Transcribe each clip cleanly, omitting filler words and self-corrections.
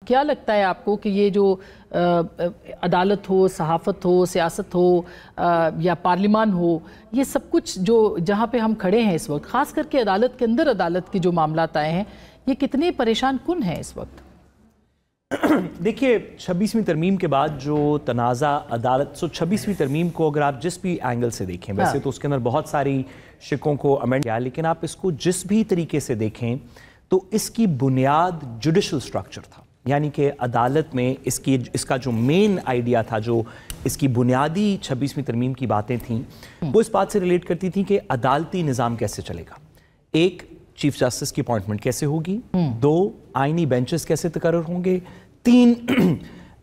کیا لگتا ہے آپ کو کہ یہ جو عدالت ہو، صحافت ہو، سیاست ہو یا پارلیمان ہو، یہ سب کچھ جو جہاں پہ ہم کھڑے ہیں اس وقت، خاص کر کے عدالت کے اندر عدالت کی جو معاملات آئے ہیں، یہ کتنے پریشان کن ہیں اس وقت؟ دیکھیے 26ویں ترمیم کے بعد جو تنازع عدالت 26ویں ترمیم کو اگر آپ جس بھی اینگل سے دیکھیں، ویسے تو اس کے اندر بہت ساری شکوں کو امینڈ کیا، لیکن آپ اس کو جس بھی طریقے سے دیکھیں تو اس کی بنیاد جوڈیشل سٹرکچر تھا، یعنی کہ عدالت میں اس کا جو مین آئیڈیا تھا، جو اس کی بنیادی 26ویں ترمیم کی باتیں تھیں، وہ اس بات سے ریلیٹ کرتی تھیں کہ عدالتی نظام کیسے چلے گا۔ ایک، چیف جسٹس کی اپوائنٹمنٹ کیسے ہوگی، 2، آئینی بینچز کیسے تقرر ہوں گے، 3،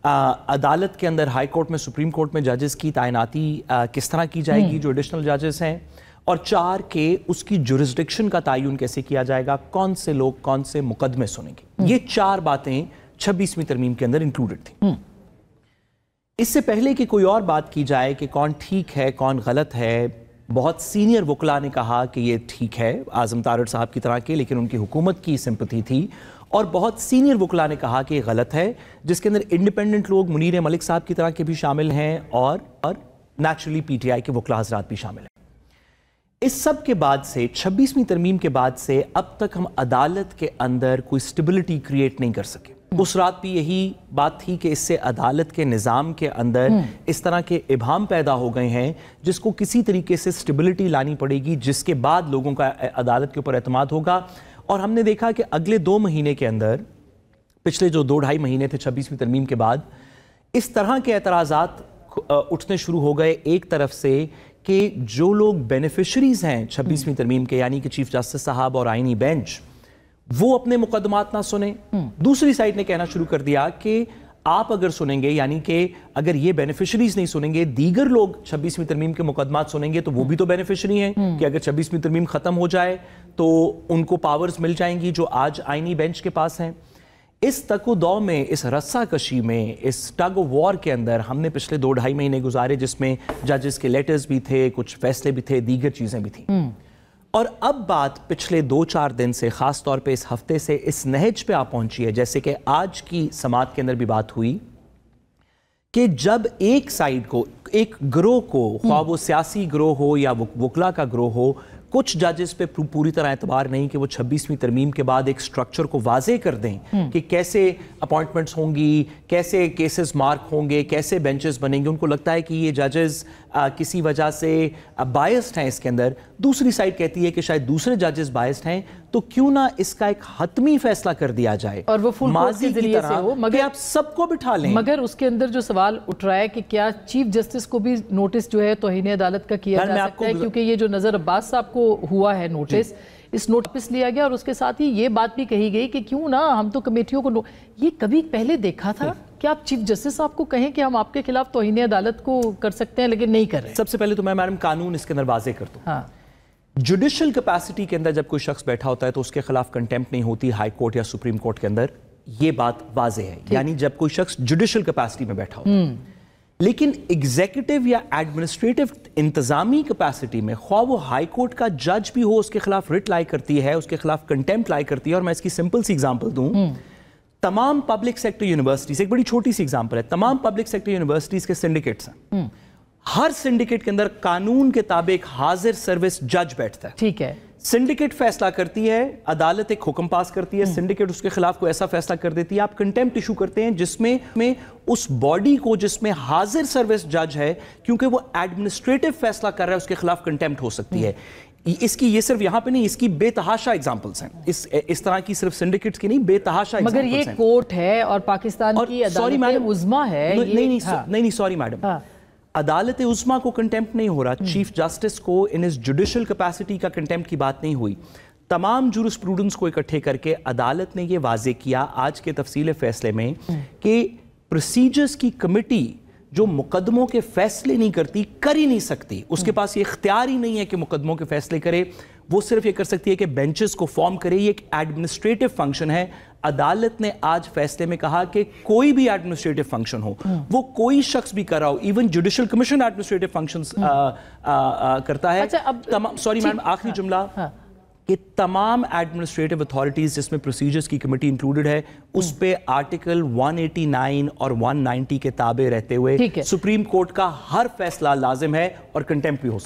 عدالت کے اندر ہائی کورٹ میں، سپریم کورٹ میں ججز کی تعیناتی کس طرح کی جائے گی جو ایڈیشنل ججز ہیں، اور 4 کہ اس کی جورسڈکشن کا تعین کیسے کیا جائے گا، کون سے لوگ کون سے مقدمے سنیں گے۔ یہ 4 باتیں 26ویں ترمیم کے اندر انکلوڈڈ تھیں۔ اس سے پہلے کہ کوئی اور بات کی جائے کہ کون ٹھیک ہے کون غلط ہے، بہت سینئر وکلاء نے کہا کہ یہ ٹھیک ہے، اعظم تارڑ صاحب کی طرح کے، لیکن ان کی حکومت کی سمپتھی تھی، اور بہت سینئر وکلاء نے کہا کہ یہ غلط ہے، جس کے اندر انڈیپینڈنٹ لوگ منیر ملک صاحب کی طرح کے بھی شامل ہیں، اور نیچرلی پی ٹی آئی کے وکلاء حضرات بھی شامل ہیں۔ اس سب کے بعد سے 26ویں ترمیم کے بعد سے اب تک ہم عدالت کے اندر کوئی سٹیبلٹی کریٹ نہیں کر سکے۔ اس رات بھی یہی بات تھی کہ اس سے عدالت کے نظام کے اندر اس طرح کے ابہام پیدا ہو گئے ہیں جس کو کسی طریقے سے سٹیبلٹی لانی پڑے گی، جس کے بعد لوگوں کا عدالت کے اوپر اعتماد ہوگا۔ اور ہم نے دیکھا کہ اگلے 2 مہینے کے اندر، پچھلے جو 2-2.5 مہینے تھے 26ویں ترمیم کے بعد، اس طرح کے اعتراضات اٹھنے شروع ہو گئے ایک طرف سے کہ جو لوگ بینیفیشریز ہیں 26ویں ترمیم کے، یعنی کہ چیف جسٹس صاحب اور آئینی بینچ، وہ اپنے مقدمات نہ سنیں۔ دوسری سائڈ نے کہنا شروع کر دیا کہ آپ اگر سنیں گے، یعنی کہ اگر یہ بینیفیشریز نہیں سنیں گے، دیگر لوگ 26ویں ترمیم کے مقدمات سنیں گے تو وہ بھی تو بینیفیشری ہیں، کہ اگر 26ویں ترمیم ختم ہو جائے تو ان کو پاورز مل جائیں گی جو آج آئینی بینچ کے پاس ہیں۔ اس تک و دو میں، اس رسہ کشی میں، اس ٹگ آف وار کے اندر ہم نے پچھلے 2-2.5 مہینے گزارے، جس میں ججز کے لیٹرز بھی تھے، کچھ فیصلے بھی تھے، دیگر چیزیں بھی تھیں۔ اور اب بات پچھلے 2-4 دن سے، خاص طور پہ اس ہفتے سے، اس نہج پہ آ پہنچی ہے، جیسے کہ آج کی سماعت کے اندر بھی بات ہوئی کہ جب ایک سائیڈ کو، ایک گروہ کو، خواہ وہ سیاسی گروہ ہو یا وکلاء کا گروہ ہو، کچھ ججز پہ پوری طرح اعتبار نہیں کہ وہ 26ویں ترمیم کے بعد ایک سٹرکچر کو واضح کر دیں کہ کیسے اپوائنٹمنٹس ہوں گی، کیسے کیسز مارک ہوں گے، کیسے بینچز بنیں گے، ان کو لگتا ہے کہ یہ ججز کسی وجہ سے بائسڈ ہیں اس کے اندر۔ دوسری سائڈ کہتی ہے کہ شاید دوسرے ججز بائسڈ ہیں، تو کیوں نہ اس کا ایک حتمی فیصلہ کر دیا جائے اور وہ فل کورٹ کے ذریعے سے ہو، مگر آپ سب کو بٹھا لیں۔ مگر اس کے اندر جو سوال اٹھ رہا ہے کہ کیا چیف جسٹس کو بھی نوٹس جو ہے توہین عدالت کا کیا جا سکتا ہے، کیونکہ یہ جو نظر عباس صاحب کو ہوا ہے نوٹس، اس نوٹس لیا گیا، اور اس کے ساتھ ہی یہ بات بھی کہی گئی کہ کیوں نہ ہم تو کمیٹیوں کو یہ کبھی پہلے دیکھا تھا کہ آپ چیف جسٹس صاحب کو کہیں کہ ہم آپ کے خلاف توہین عدالت کو کر سکتے ہیں لیکن نہیں کر رہے؟ سب سے پہلے تو میں میڈم قانون اس کے اندر واضح کر دوں۔ جوڈیشل کیپیسٹی کے اندر جب کوئی شخص بیٹھا ہوتا ہے تو اس کے خلاف کنٹیمپٹ نہیں ہوتی ہائی کورٹ یا سپریم کورٹ کے اندر، یہ بات واضح ہے، یعنی جب کوئی شخص جوڈیشل کیپیسٹی میں بیٹھا ہوتا ہے۔ لیکن ایگزیکٹو یا ایڈمنسٹریٹو انتظامی کیپیسٹی میں، خواہ وہ ہائی کورٹ کا جج بھی ہو، اس کے خلاف رٹ لائی کرتی ہے، اس کے خلاف کنٹیمپٹ لائی کرتی ہے۔ اور میں اس کی سمپل سی ایگزامپل دوں، تمام پبلک سیکٹر یونیورسٹیز، ایک بڑی چھوٹی سی ایگزامپل ہے، تمام پبلک سیکٹر یونیورسٹیز کے سنڈیکیٹس ہیں، ہر سنڈیکیٹ کے اندر قانون کے تابع ایک حاضر سروس جج بیٹھتا ہے، ٹھیک ہے، سنڈیکیٹ فیصلہ کرتی ہے، عدالت ایک حکم پاس کرتی ہے، سنڈیکیٹ اس کے خلاف کوئی ایسا فیصلہ کر دیتی ہے، آپ کنٹیمپٹ ایشو کرتے ہیں جس میں اس باڈی کو، جس میں حاضر سروس جج ہے، کیونکہ وہ ایڈمنسٹریٹو فیصلہ کر رہا ہے، اس کے خلاف کنٹیمپٹ ہو سکتی ہے۔ اس کی یہ صرف یہاں پہ نہیں، اس کی بے تحاشا ایگزامپلس ہیں، اس طرح کی صرف سنڈیکیٹس کی نہیں، بے تحاشا ایگزامپلس ہیں۔ مگر یہ کورٹ ہے اور پاکستان کی عدالت عظمیٰ ہے۔ نہیں سوری میڈم، عدالت عظمیٰ کو کنٹیمپٹ نہیں ہو رہا، چیف جسٹس کو ان اس جوڈیشل کیپیسٹی کا کنٹیمپٹ کی بات نہیں ہوئی۔ تمام جورسپروڈنس کو اکٹھے کر کے عدالت نے یہ واضح کیا آج کے تفصیل فیصلے میں کہ پروسیجرز کی کمیٹی جو مقدموں کے فیصلے نہیں کرتی، کر ہی نہیں سکتی، اس کے پاس یہ اختیار ہی نہیں ہے کہ مقدموں کے فیصلے کرے، وہ صرف یہ کر سکتی ہے کہ بینچز کو فارم کرے، یہ ایک ایڈمنسٹریٹو فنکشن ہے۔ عدالت نے آج فیصلے میں کہا کہ کوئی بھی ایڈمنسٹریٹو فنکشن ہو، وہ کوئی شخص بھی کر رہا ہو، even judicial commission administrative functions کرتا ہے۔ سوری میم، آخری جملہ، کہ تمام ایڈمنسٹریٹو اتھارٹیز جس میں پروسیجرز کی کمیٹی انکلوڈڈ ہے اس پہ آرٹیکل 189 اور 190 کے تابع رہتے ہوئے سپریم کورٹ کا ہر فیصلہ لازم ہے اور کنٹیمپٹ بھی ہو سکتا ہے.